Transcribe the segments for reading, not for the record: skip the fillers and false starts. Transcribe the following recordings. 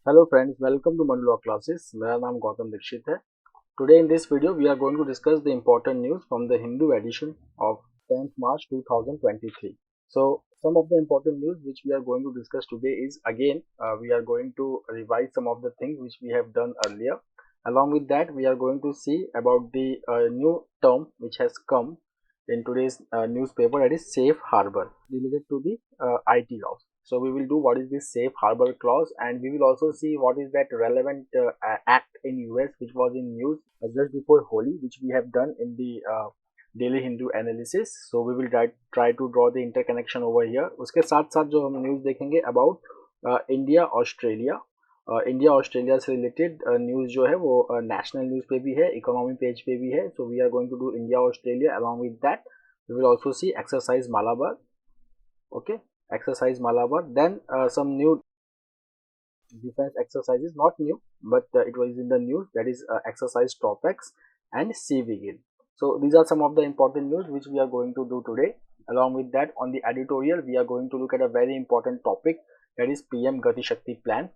Hello friends, welcome to Manu Law Classes. मेरा नाम गौतम दीक्षित है. Today in this video we are going to discuss the important news from the Hindu edition of 10th March 2023. So some of the important news which we are going to discuss today is again we are going to revise some of the things which we have done earlier. Along with that we are going to see about the new term which has come in today's newspaper, that is safe harbor related to the IT laws. So we will do what is this safe harbor clause, and we will also see what is that relevant act in US which was in news just before Holi, which we have done in the daily Hindu analysis. So we will try to draw the interconnection over here. उसके साथ साथ जो हम news देखेंगे about India Australia. India Australia से related news जो है वो नेशनल न्यूज़ पे भी है, इकोनॉमी पेज पे भी है. So we are going to do India Australia. Along with that we will also see exercise Malabar. Okay, exercise Malabar. Then some new defense exercises, not new but it was in the news, that is exercise TROPEX and CVGIL. So these are some of the important news which we are going to do today. Along with that, on the editorial we are going to look at a very important topic, that is PM Gatishakti plan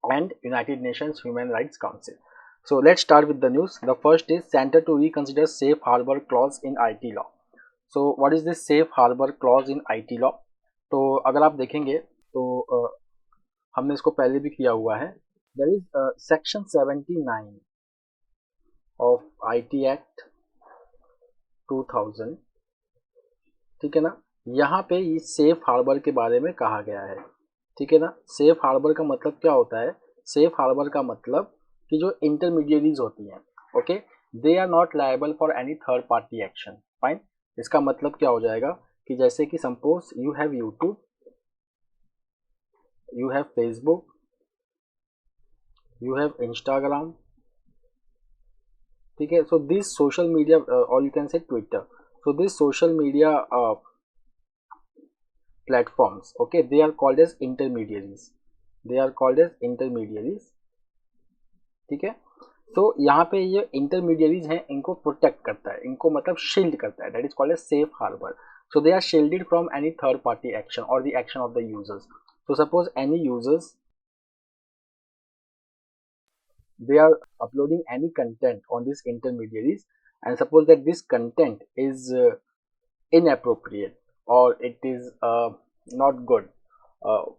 and United Nations Human Rights Council. So let's start with the news. The first is Center to reconsider safe harbor clause in IT law. So what is this safe harbor clause in IT law? तो अगर आप देखेंगे तो हमने इसको पहले भी किया हुआ है. There is section 79 of IT act 2000. ठीक है ना, यहाँ पे ये सेफ हार्बर के बारे में कहा गया है. ठीक है ना, सेफ हार्बर का मतलब क्या होता है? सेफ हार्बर का मतलब कि जो इंटरमीडिएरीज होती हैं, okay, they are not liable for any third party action. Fine. इसका मतलब क्या हो जाएगा कि जैसे कि suppose you have YouTube, you have Facebook, you have Instagram. ठीक है, so this social media or you can say Twitter. So this social media platforms, okay, they are called as intermediaries. They are called as intermediaries. ठीक है, तो यहाँ पे ये intermediaries हैं, इनको प्रोटेक्ट करता है, इनको मतलब शील्ड करता है. That is called as safe harbour. So they are shielded from any third party action और the action of the users. So suppose any users, they are uploading any content on these intermediaries, and suppose that this content is inappropriate or it is not good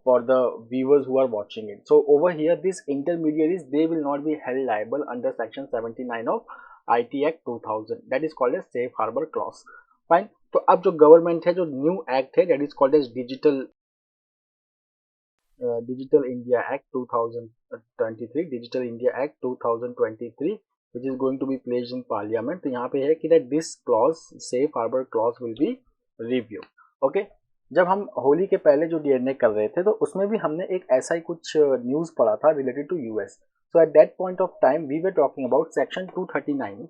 for the viewers who are watching it. So over here these intermediaries, they will not be held liable under section 79 of IT Act 2000. That is called as safe harbor clause. Fine. तो अब जो government है, जो new act है, that is called as Digital India Act 2023, Digital India Act 2023, which is going to be placed in Parliament. तो यहाँ पे है कि that this clause, safe harbor clause, will be reviewed. Okay. जब हम होली के पहले जो DNA कर रहे थे तो उसमें भी हमने एक ऐसा ही कुछ न्यूज़ पढ़ा था related to US. So at that point of time we were talking about section 239,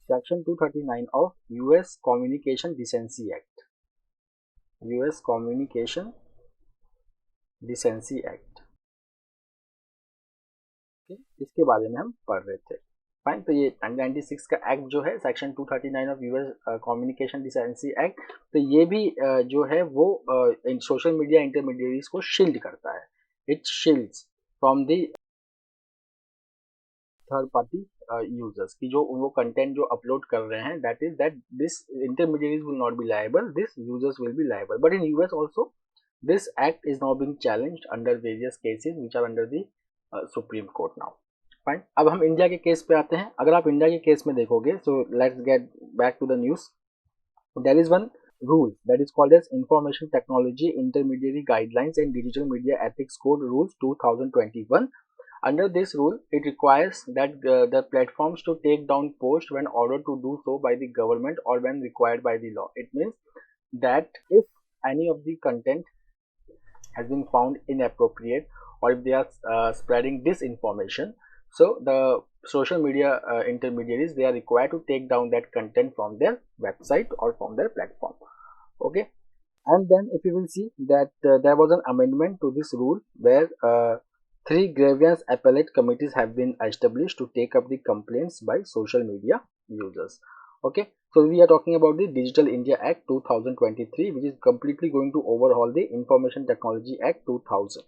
section 239 of US Communication Decency Act. US Communication Decency Act. इसके बारे में हम पढ़ रहे थे. फाइन. तो ये 1996 का एक्ट जो है, section 239 of US communication decency act, तो ये भी जो है वो सोशल मीडिया इंटरमीडिएरीज को शील्ड करता है. It shields from the third party users की जो वो कंटेंट जो अपलोड कर रहे हैं, that is that this intermediaries will not be liable, this users will be liable. But in US also this act is now being challenged under various cases which are under the supreme court now. Fine. अब हम India के case पे आते हैं. अगर आप India के case में देखोगे, so let's get back to the news. There is one rule that is called as Information Technology Intermediary Guidelines and Digital Media Ethics Code Rules 2021. Under this rule, it requires that the platforms to take down posts when ordered to do so by the government or when required by the law. It means that if any of the content has been found inappropriate or if they are spreading disinformation, so the social media intermediaries, they are required to take down that content from their website or from their platform. Okay. And then if you will see that there was an amendment to this rule where 3 grievance appellate committees have been established to take up the complaints by social media users. Okay, so we are talking about the Digital India Act 2023, which is completely going to overhaul the Information Technology Act 2000.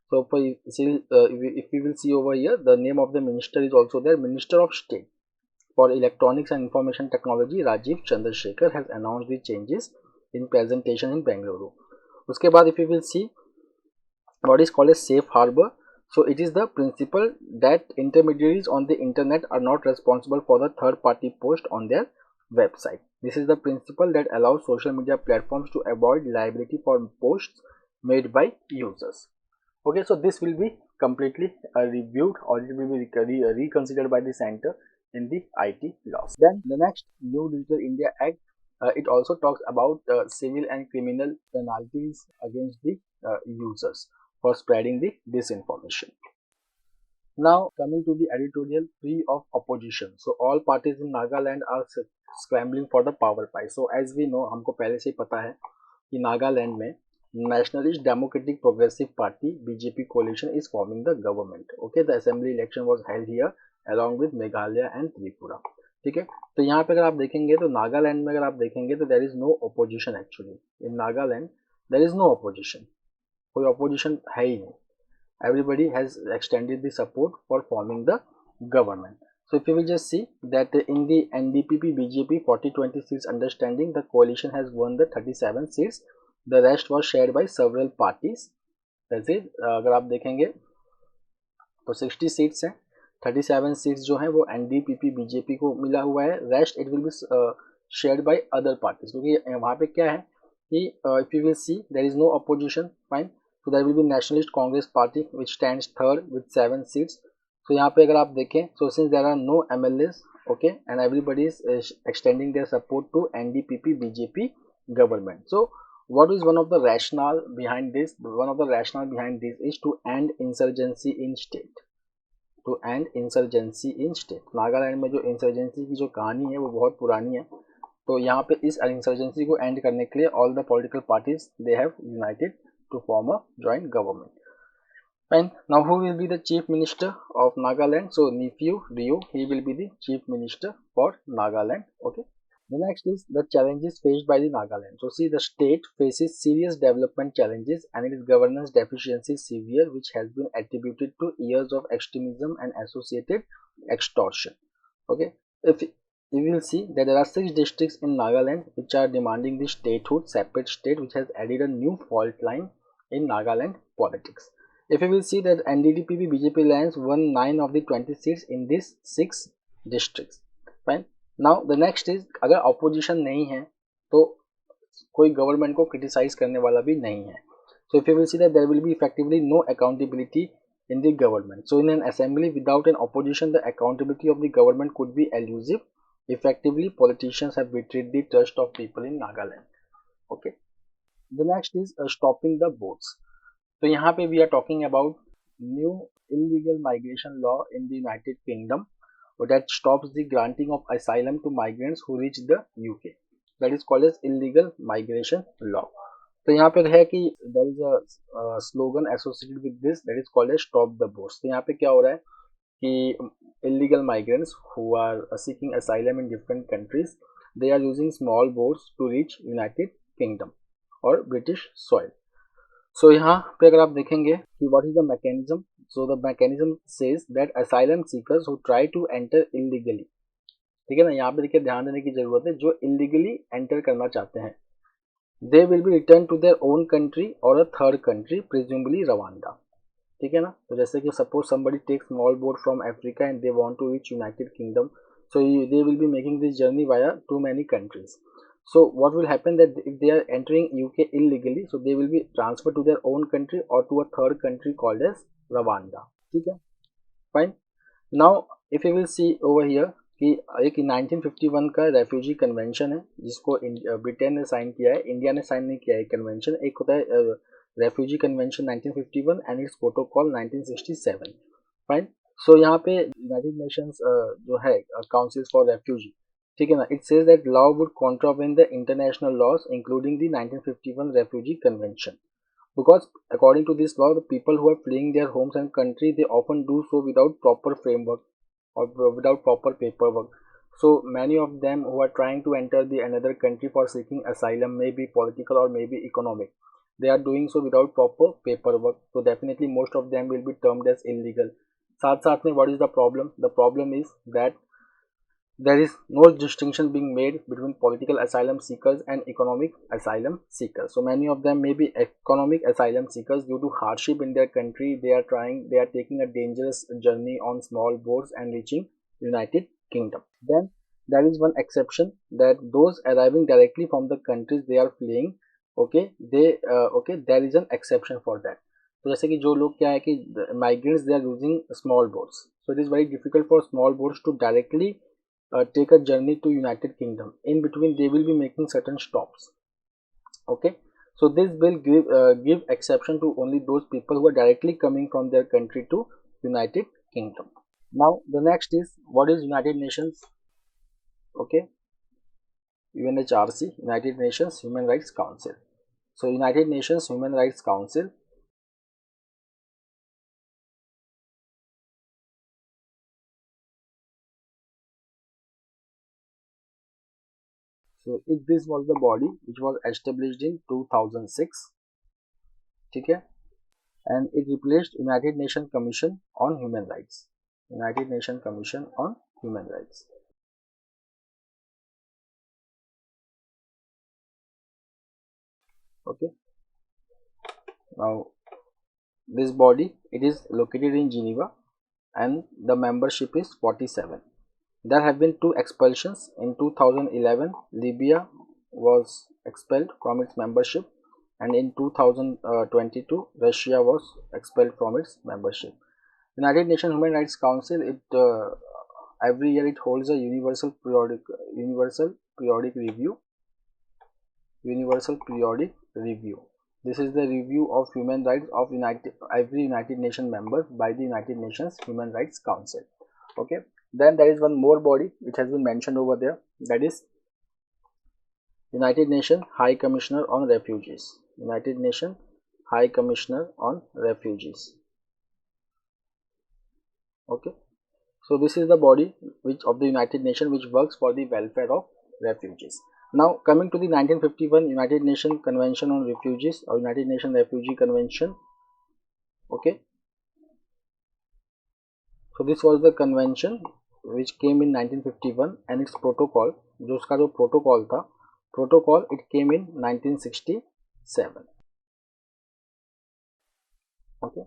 So if we will see over here, the name of the minister is also there. Minister of State for Electronics and Information Technology Rajiv Chandrasekhar has announced the changes in presentation in Bengaluru. उसके बाद if you will see what is called a safe harbor, so it is the principle that intermediaries on the internet are not responsible for the third party post on their website. This is the principle that allows social media platforms to avoid liability for posts made by users. Okay, so this will be completely reviewed, or it will be reconsidered by the center in the IT laws. Then the next new Digital India Act, it also talks about civil and criminal penalties against the users for spreading the disinformation. Now coming to the editorial, free of opposition. So all parties in Nagaland are scrambling for the power pie. So as we know, हमको पहले से ही पता है कि नागालैंड में Nationalist Democratic Progressive Party BJP coalition is forming the government. Okay, the assembly election was held here along with Meghalaya and Tripura. ठीक है, तो यहाँ पे अगर आप देखेंगे तो नागालैंड में अगर आप देखेंगे तो there is no opposition actually. In Nagaland there is no opposition. कोई opposition है ही नहीं. Everybody has extended the support for forming the government. So if you will just see that in the NDPP BJP 40-20 seats understanding, the coalition has won the 37 seats. The rest was shared by several parties. जैसे अगर आप देखेंगे तो 60 seats हैं, 37 seats जो हैं वो NDPP BJP को मिला हुआ है. Rest it will be shared by other parties, क्योंकि वहाँ पे क्या है कि if you will see there is no opposition, fine. So there will be Nationalist Congress Party which stands third with 7 seats. So यहाँ पे अगर आप देखें, so since there are no MLAs, okay, and everybody is extending their support to NDPP BJP government. So what is one of the rationale behind this? One of the rationale behind this is to end insurgency in state. To end insurgency in state. Nagaland में जो insurgency की जो कहानी है वो बहुत पुरानी है. तो यहाँ पे इस इंसर्जेंसी को एंड करने के लिए all the political parties they have United to form a joint government. And now who will be the chief minister of Nagaland? So Nephew Rio, he will be the chief minister for Nagaland. Okay. The next is the challenges faced by the Nagaland. So see, the state faces serious development challenges and its governance deficiency is severe, which has been attributed to years of extremism and associated extortion. Okay. If you will see that there are 6 districts in Nagaland which are demanding the statehood, separate state, which has added a new fault line in Nagaland politics. If you will see that NDPP BJP alliance won 9 of the 20 seats in these 6 districts. Fine. Now the next is, अगर opposition नहीं है तो कोई government को criticize करने वाला भी नहीं है. So if you will see that there will be effectively no accountability in the government. So in an assembly without an opposition, the accountability of the government could be elusive. Effectively, politicians have betrayed the trust of people in Nagaland. Okay. The next is stopping the boats. तो यहाँ पे we are talking about new illegal migration law in the United Kingdom that stops the granting of asylum to migrants who reach the UK. That is called as illegal migration law. तो यहाँ पे है कि there is a slogan associated with this that is called as stop the boats. तो यहाँ पे क्या हो रहा है कि illegal migrants who are seeking asylum in different countries, they are using small boats to reach United Kingdom और British soil. So यहाँ पे अगर आप देखेंगे कि what is the mechanism, so the mechanism says that asylum seekers who try to enter illegally, ठीक है ना, यहाँ पे देखिए ध्यान देने की जरूरत है, जो इलीगली एंटर करना चाहते हैं they will be return to their own country और a third country, presumably Rwanda. ठीक है ना. तो जैसे कि suppose somebody take small boat from Africa and they want to reach United Kingdom, so they will be making this journey via too many countries. So what will happen that if they are entering UK illegally, so they will be transferred to their own country or to a third country called as Rwanda. ठीक है, fine. Now if you will see over here कि एक 1951 का refugee convention है जिसको Britain ने sign किया है, इंडिया ने साइन नहीं किया है कन्वेंशन. एक होता है refugee convention 1951 and its protocol 1967. Fine. So यहाँ पे यूनाइटेड नेशंस जो है काउंसिल फॉर रेफ्यूजी, ठीक है ना, it says that law would contravene the international laws including the 1951 refugee convention, because according to this law the people who are fleeing their homes and country they often do so without proper framework or without proper paperwork. So many of them who are trying to enter the another country for seeking asylum, may be political or maybe economic, they are doing so without proper paperwork. So definitely most of them will be termed as illegal. साथ साथ में what is the problem? The problem is that there is no distinction being made between political asylum seekers and economic asylum seekers. So many of them may be economic asylum seekers due to hardship in their country. They are taking a dangerous journey on small boats and reaching United Kingdom. Then there is one exception, that those arriving directly from the countries they are fleeing, there is an exception for that. तो जैसे कि जो लोग क्या है कि migrants they are using small boats, so it is very difficult for small boats to directly take a journey to United Kingdom. In between they will be making certain stops. Okay, so this will give exception to only those people who are directly coming from their country to United Kingdom. Now the next is, what is United Nations? Okay, UNHRC, United Nations Human Rights Council. So United Nations Human Rights Council, so this was the body which was established in 2006. ठीक है, and it replaced United Nations Commission on Human Rights. United Nations Commission on Human Rights. Okay, now this body, it is located in Geneva and the membership is 47. There have been 2 expulsions. In 2011 Libya was expelled from its membership, and in 2022 Russia was expelled from its membership. United Nations Human Rights Council, it every year it holds a universal periodic review. This is the review of human rights of every United Nations member by the United Nations Human Rights Council. Okay, then there is one more body which has been mentioned over there, that is United Nations High Commissioner on Refugees. United Nations High Commissioner on Refugees. Okay, so this is the body which of the United Nations which works for the welfare of refugees. Now coming to the 1951 United Nations Convention on Refugees or United Nations Refugee Convention. Okay, so this was the convention which came in 1951 and its protocol, जो उसका जो protocol था, it came in 1967. Okay,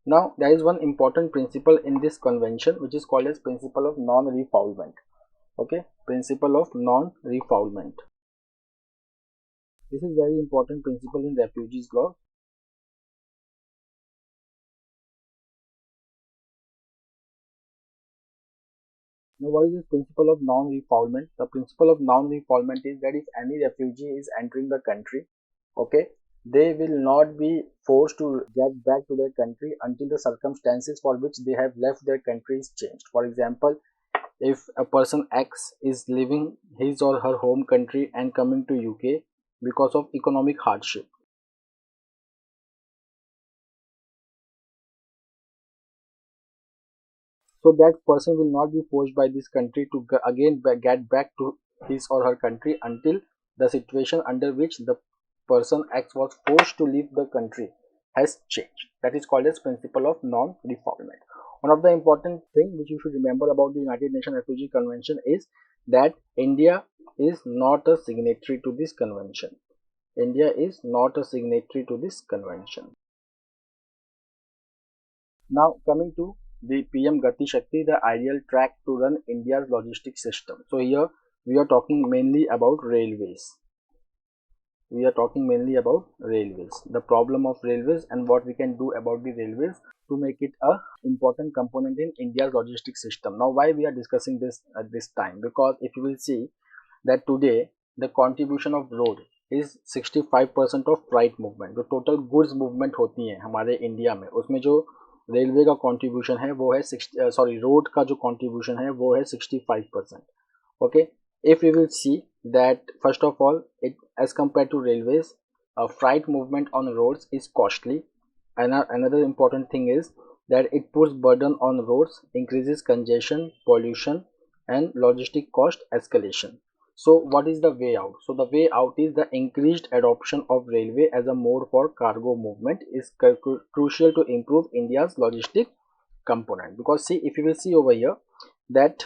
now there is one important principle in this convention which is called as principle of non-refoulement. Okay, principle of non-refoulement. This is very important principle in refugees law. Now what is this principle of non-refoulement? The principle of non-refoulement is that if any refugee is entering the country, okay, they will not be forced to get back to their country until the circumstances for which they have left their country is changed. For example, if a person X is leaving his or her home country and coming to UK because of economic hardship, so that person will not be forced by this country to again get back to his or her country until the situation under which the person X was forced to leave the country has changed. That is called as principle of non-refoulement. One of the important things which you should remember about the United Nations Refugee Convention is that India is not a signatory to this convention. India is not a signatory to this convention. Now coming to the PM Gatishakti, the ideal track to run India's logistics system. So here we are talking mainly about railways. The problem of railways and what we can do about the railways to make it a important component in India's logistics system. Now why we are discussing this at this time? Because if you will see that today the contribution of road is 65% of freight movement. जो total goods movement होती है हमारे India में, उसमें जो railway का contribution है वो है रोड का जो कंट्रीब्यूशन है वो है 65%. Okay, if we will see that first of all, it as compared to railways, freight movement on roads is costly, and another important thing is that it puts burden on roads, increases congestion, pollution, and logistic cost escalation. So what is the way out? So the way out is the increased adoption of railway as a mode for cargo movement is crucial to improve India's logistic component. Because see, if you will see over here that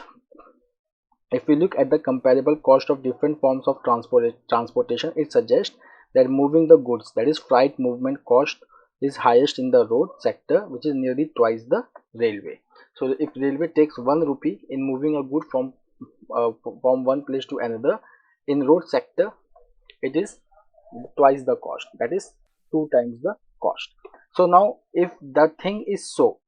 if we look at the comparable cost of different forms of transportation, it suggests that moving the goods, that is freight movement cost, is highest in the road sector, which is nearly twice the railway. So if railway takes 1 rupee in moving a good from one place to another, in road sector it is twice the cost, that is 2 times the cost. So now if the thing is so,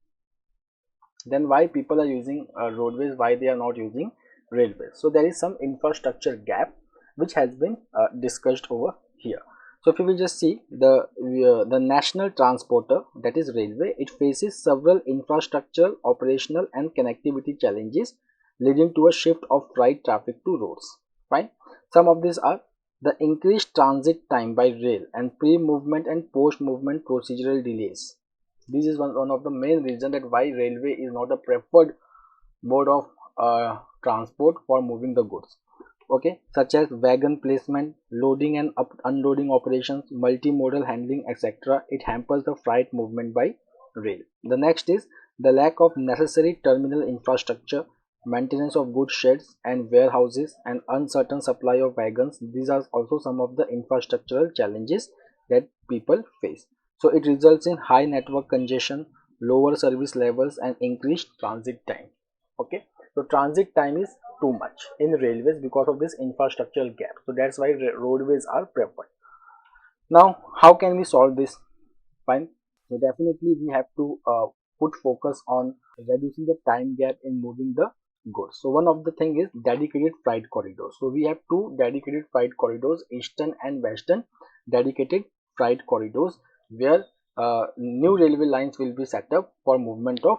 then why people are using roadways, why they are not using railways? So there is some infrastructure gap which has been discussed over here. So if you will just see the national transporter, that is railway, it faces several infrastructural, operational and connectivity challenges leading to a shift of freight traffic to roads. Fine. Some of these are the increased transit time by rail and pre-movement and post-movement procedural delays. This is one of the main reasons that why railway is not a preferred mode of transport for moving the goods. Okay, such as wagon placement, loading and unloading operations, multimodal handling, etc. It hampers the freight movement by rail. The next is the lack of necessary terminal infrastructure, maintenance of goods sheds and warehouses, and uncertain supply of wagons. These are also some of the infrastructural challenges that people face. So it results in high network congestion, lower service levels and increased transit time. Okay, so transit time is too much in railways because of this infrastructural gap. So that's why roadways are preferred. Now how can we solve this? Fine. So definitely we have to put focus on reducing the time gap in moving the goods. So one of the thing is dedicated freight corridors. So we have two dedicated freight corridors, eastern and western dedicated freight corridors, where new railway lines will be set up for movement of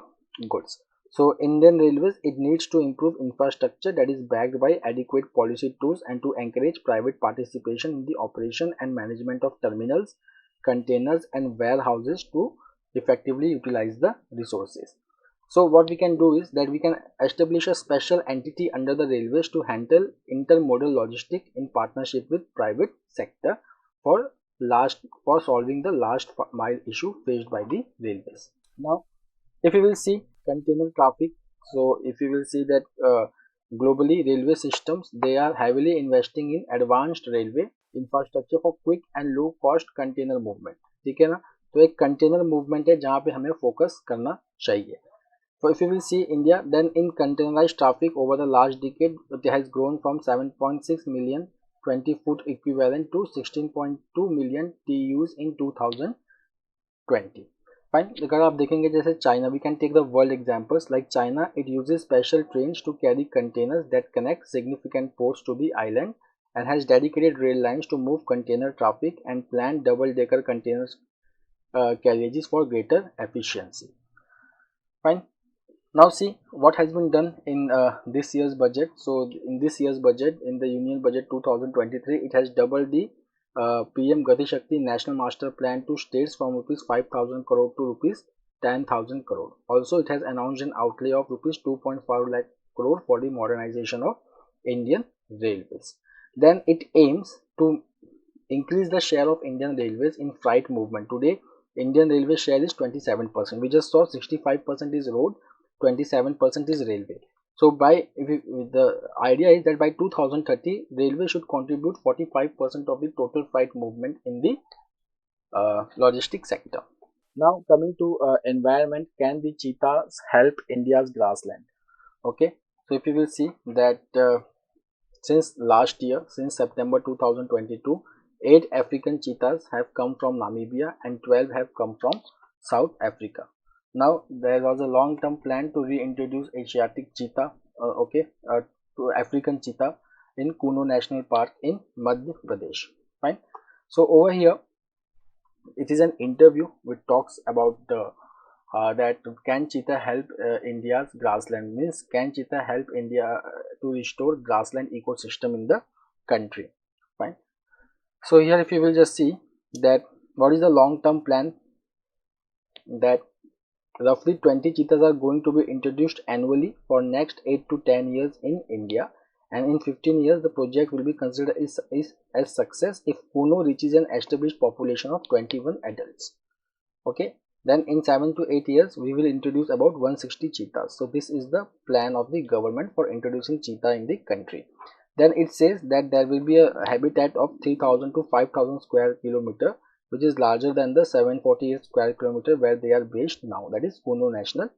goods. So Indian Railways, it needs to improve infrastructure that is backed by adequate policy tools and to encourage private participation in the operation and management of terminals, containers and warehouses to effectively utilize the resources. So what we can do is that we can establish a special entity under the railways to handle intermodal logistics in partnership with private sector for solving the last mile issue faced by the railways. Now if you will see container traffic, so if you will see that globally railway systems, they are heavily investing in advanced railway infrastructure for quick and low cost container movement. ठीक है ना. तो एक container movement है जहाँ पे हमें focus करना चाहिए. So if you will see India, then in containerized traffic over the last decade, it has grown from 7.6 million 20-foot equivalent to 16.2 million TEUs in 2020. Fine. अगर आप देखेंगे जैसे China, we can take the world examples like China. It uses special trains to carry containers that connect significant ports to the island and has dedicated rail lines to move container traffic and planned double-decker containers carriages for greater efficiency. Fine. Now see what has been done in this year's budget. So in this year's budget, in the Union Budget 2023, it has doubled the PM Gatishakti National Master Plan to states from rupees 5,000 crore to rupees 10,000 crore. Also, it has announced an outlay of rupees 2.5 lakh crore for the modernization of Indian Railways. Then it aims to increase the share of Indian Railways in freight movement. Today, Indian Railway share is 27%. We just saw 65% is road, 27% is railway. So the idea is that by 2030, railway should contribute 45% of the total freight movement in the logistics sector. Now coming to environment, can the cheetahs help India's grassland? Okay, so if you will see that since last year, since September 2022, 8 African cheetahs have come from Namibia and 12 have come from South Africa. Now there was a long-term plan to reintroduce Asiatic cheetah, to African cheetah in Kuno National Park in Madhya Pradesh. Fine. So over here, it is an interview which talks about that can cheetah help India's grassland, means can cheetah help India to restore grassland ecosystem in the country. Fine. So here if you will just see that what is the long-term plan that roughly 20 cheetahs are going to be introduced annually for next 8 to 10 years in India, and in 15 years the project will be considered as success if Kuno reaches an established population of 21 adults. Okay, then in 7 to 8 years we will introduce about 160 cheetahs. So this is the plan of the government for introducing cheetah in the country. Then it says that there will be a habitat of 3000 to 5000 square kilometer, which is larger than the 748 square kilometer where they are based now, that is Kuno National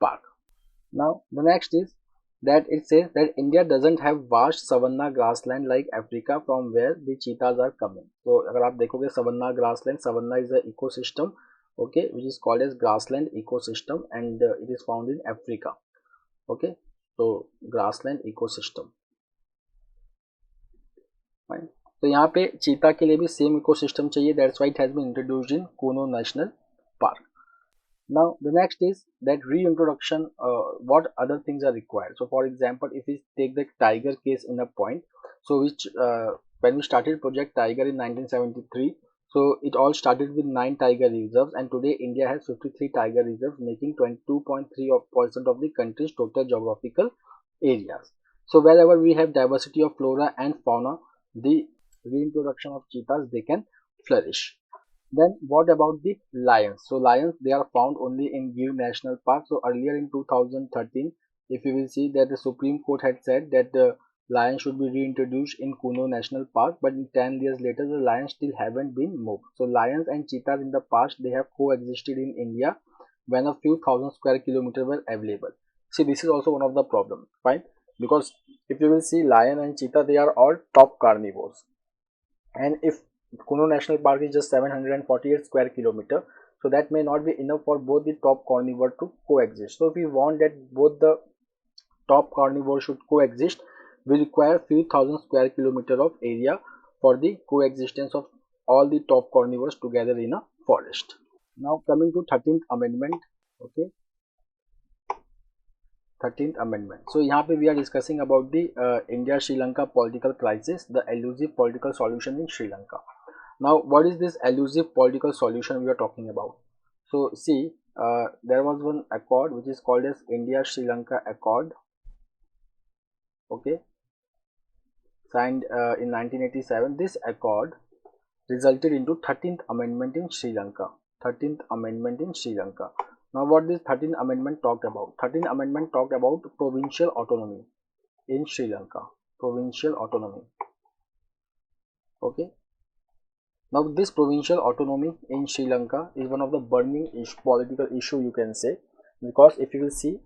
Park. Now the next is that it says that India doesn't have vast savanna grassland like Africa from where the cheetahs are coming. So अगर आप देखोगे savanna grassland, savanna is a ecosystem, okay, which is called as grassland ecosystem, and it is found in Africa. Okay, so grassland ecosystem. Fine. तो यहाँ पे चीता के लिए भी सेम इकोसिस्टम चाहिए, that's why it has been introduced in Kuno national park. Now the next is that reintroduction, what other things are required. So for example, if we take the tiger case in a point, so which when we started project tiger in 1973, so it all started with 9 tiger reserves, and today India has 53 tiger reserves, making 22.3% of the country's total geographical areas. So wherever we have diversity of flora and fauna, the reintroduction of cheetahs, they can flourish. Then what about the lions? So lions, they are found only in Gir National Park. So earlier in 2013, if you will see that the Supreme Court had said that the lion should be reintroduced in Kuno National Park, but 10 years later the lions still haven't been moved. So lions and cheetahs in the past, they have coexisted in India when a few thousand square kilometers were available. See, this is also one of the problems, right? Because if you will see, lion and cheetah, they are all top carnivores, and if Kuno National Park is just 748 square kilometer, so that may not be enough for both the top carnivore to coexist. So if we want that both the top carnivores should coexist, we require few thousand square kilometer of area for the coexistence of all the top carnivores together in a forest. Now coming to 13th amendment. Okay, 13th amendment. So यहाँ पे we are discussing about the India Sri Lanka political crisis, the elusive political solution in Sri Lanka. Now what is this elusive political solution we are talking about? So see, there was one accord which is called as India Sri Lanka Accord, okay, signed in 1987. This accord resulted into 13th amendment in Sri Lanka. 13th amendment in Sri Lanka. Now what this 13th amendment talked about? 13th amendment talked about provincial autonomy in Sri Lanka. Provincial autonomy. Okay. Now this provincial autonomy in Sri Lanka is one of the burning political issue, you can say, because if you will see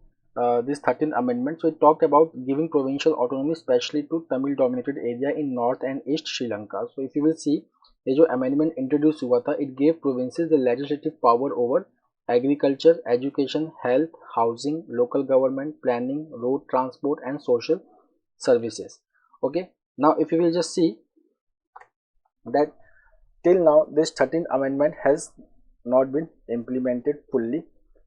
this 13th amendment, so it talked about giving provincial autonomy especially to Tamil dominated area in north and east Sri Lanka. So if you will see, ये जो amendment introduced हुआ था, it gave provinces the legislative power over agriculture, education, health, housing, local government, planning, road transport and social services. Okay, now if you will just see that till now this 13th amendment has not been implemented fully.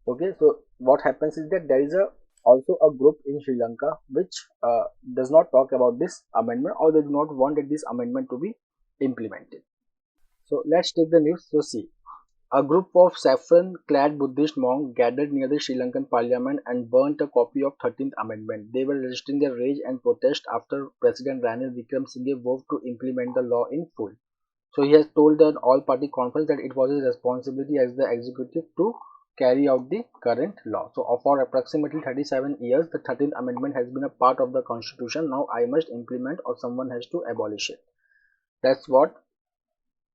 Okay, so what happens is that there is also a group in Sri Lanka which does not talk about this amendment, or they do not want this amendment to be implemented. So let's take the news. So see, a group of saffron-clad Buddhist monks gathered near the Sri Lankan parliament and burnt a copy of 13th amendment. They were registering their rage and protest after President Ranil Wickremesinghe vowed to implement the law in full. So he has told an all-party conference that it was his responsibility as the executive to carry out the current law. So for approximately 37 years, the 13th amendment has been a part of the constitution. Now I must implement, or someone has to abolish it. That's what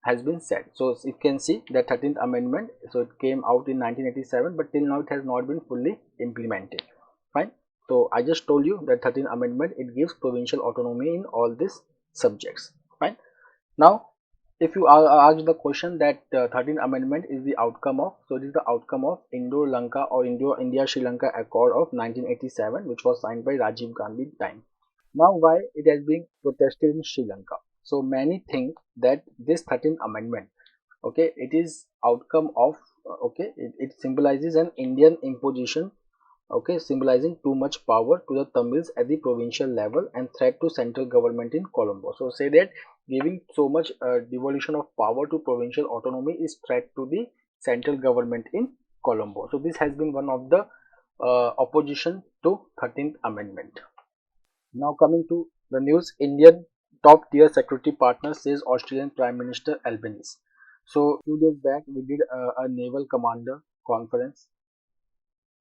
has been said. So you can see that 13th amendment, so it came out in 1987, but till now it has not been fully implemented. Fine. So I just told you that 13th amendment, it gives provincial autonomy in all these subjects. Fine. Now if you ask the question that 13th amendment is the outcome of, so it is the outcome of Indo-Lanka or India-Sri Lanka Accord of 1987, which was signed by Rajiv Gandhi time. Now why it has been protested in Sri Lanka? So many think that this 13th amendment, okay, it is outcome of, okay, it symbolizes an Indian imposition, okay, symbolizing too much power to the Tamils at the provincial level and threat to central government in Colombo. So say that giving so much devolution of power to provincial autonomy is threat to the central government in Colombo. So this has been one of the opposition to 13th Amendment. Now coming to the news, Indian top tier security partner says Australian Prime Minister Albanese. So 2 days back we did a naval commander conference,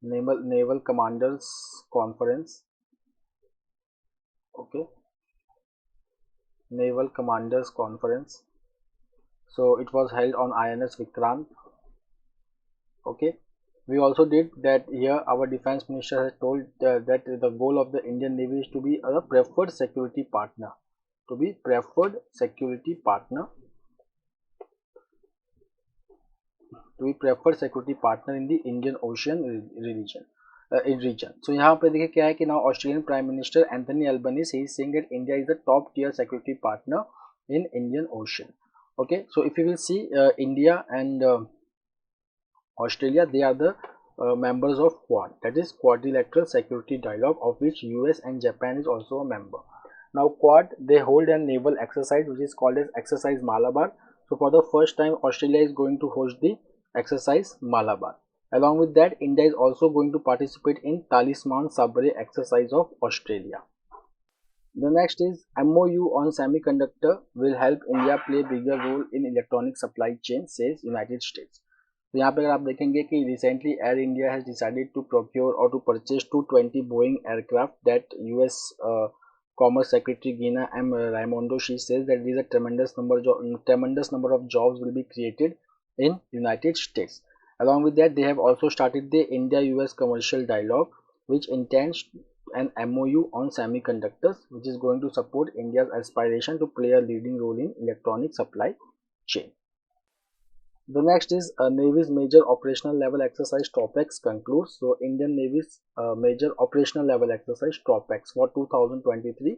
naval commanders conference. Okay, naval commanders conference. So it was held on INS Vikrant. Okay, we also did that here. Our defense minister has told that the goal of the Indian Navy is to be a preferred security partner, to be preferred security partner, to be preferred security partner in the Indian Ocean region. So यहाँ पे देखिए क्या है कि now Australian Prime Minister Anthony Albanese, he is saying that India is a top tier security partner in Indian Ocean. Okay, so if you will see India and Australia, they are the members of Quad, that is Quadrilateral Security Dialogue, of which US and Japan is also a member. Now Quad, they hold a naval exercise which is called as Exercise Malabar. So for the first time Australia is going to host the Exercise Malabar. Along with that, India is also going to participate in Talisman Sabre exercise of Australia. The next is MOU on semiconductor will help India play bigger role in electronic supply chain, says United States. तो यहाँ पे अगर आप देखेंगे कि recently Air India has decided to procure or to purchase 220 Boeing aircraft that US Commerce Secretary Gina M. Raimondo, she says that there is a tremendous number of jobs will be created in United States. Along with that, they have also started the India-US commercial dialogue, which intends an MOU on semiconductors, which is going to support India's aspiration to play a leading role in electronic supply chain. The next is Navy's major operational level exercise TROPEX concludes. So Indian Navy's major operational level exercise TROPEX for 2023.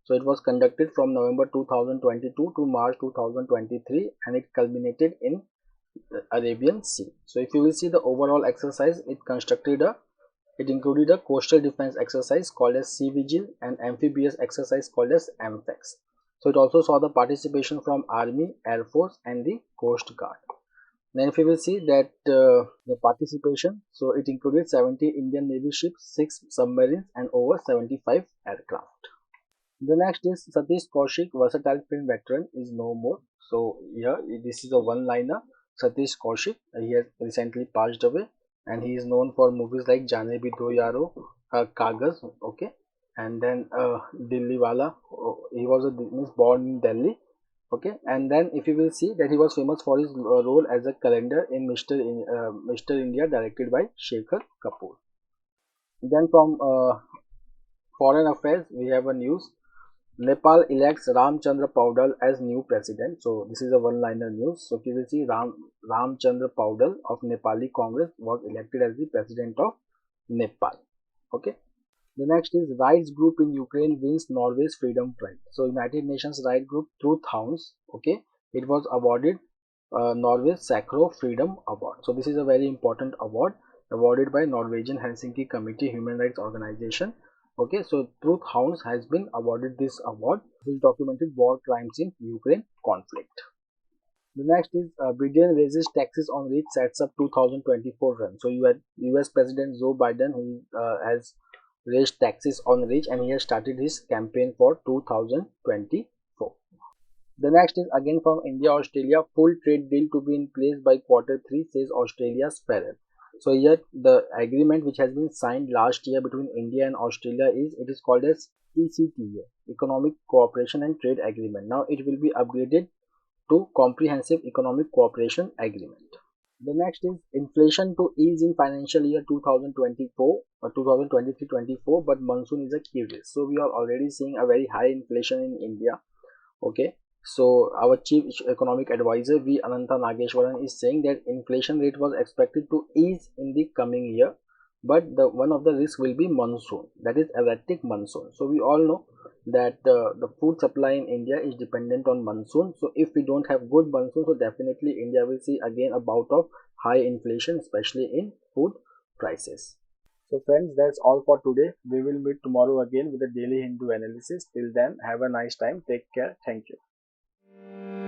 So it was conducted from November 2022 to March 2023 and it culminated in Arabian Sea. So if you will see the overall exercise, it included a coastal defense exercise called as Sea Vigil and amphibious exercise called as AMFEX. So it also saw the participation from Army, Air Force and the Coast Guard. Then if you will see that the participation, so it included 70 Indian Navy ships, 6 submarines and over 75 aircraft. The next is Satish Kaushik, versatile film veteran, is no more. So here this is a one-liner. Satish Kaushik, he has recently passed away and he is known for movies like Jaane Bhi Do Yaro, Kagaz, okay, and then Dilli Wala. He was born in Delhi. Okay, and then if you will see that he was famous for his role as a calendar in Mr. India, directed by Shekhar Kapoor. Then from foreign affairs, we have a news. Nepal elects Ramchandra Paudal as new president. So this is a one-liner news. So if you will see, Ramchandra Paudal of Nepali Congress was elected as the president of Nepal. Okay. The next is Rights Group in Ukraine wins Norway's Freedom Prize. So United Nations Rights Group Truth Hounds, okay, it was awarded Norway's Sakharov Freedom Award. So this is a very important award awarded by Norwegian Helsinki Committee Human Rights Organization. Okay, so Truth Hounds has been awarded this award, which documented war crimes in Ukraine conflict. The next is Biden raises taxes on rich, sets up 2024 run. So you had US President Joe Biden, who has raised taxes on rich and he has started his campaign for 2024. The next is again from India Australia, full trade deal to be in place by Q3, says Australia's Farrell. So here the agreement which has been signed last year between India and Australia is called as ECTA, Economic Cooperation and Trade Agreement. Now it will be upgraded to Comprehensive Economic Cooperation Agreement. The next is inflation to ease in financial year 2024 or 2023-24, but monsoon is a key risk. So we are already seeing a very high inflation in India. Okay, so our chief economic advisor V Anantha Nageshwaran is saying that inflation rate was expected to ease in the coming year, but one of the risks will be monsoon, that is erratic monsoon. So we all know that the food supply in India is dependent on monsoon. So if we don't have good monsoon, so definitely India will see again a bout of high inflation, especially in food prices. So friends, that's all for today. We will meet tomorrow again with a daily Hindu analysis. Till then, have a nice time. Take care. Thank you.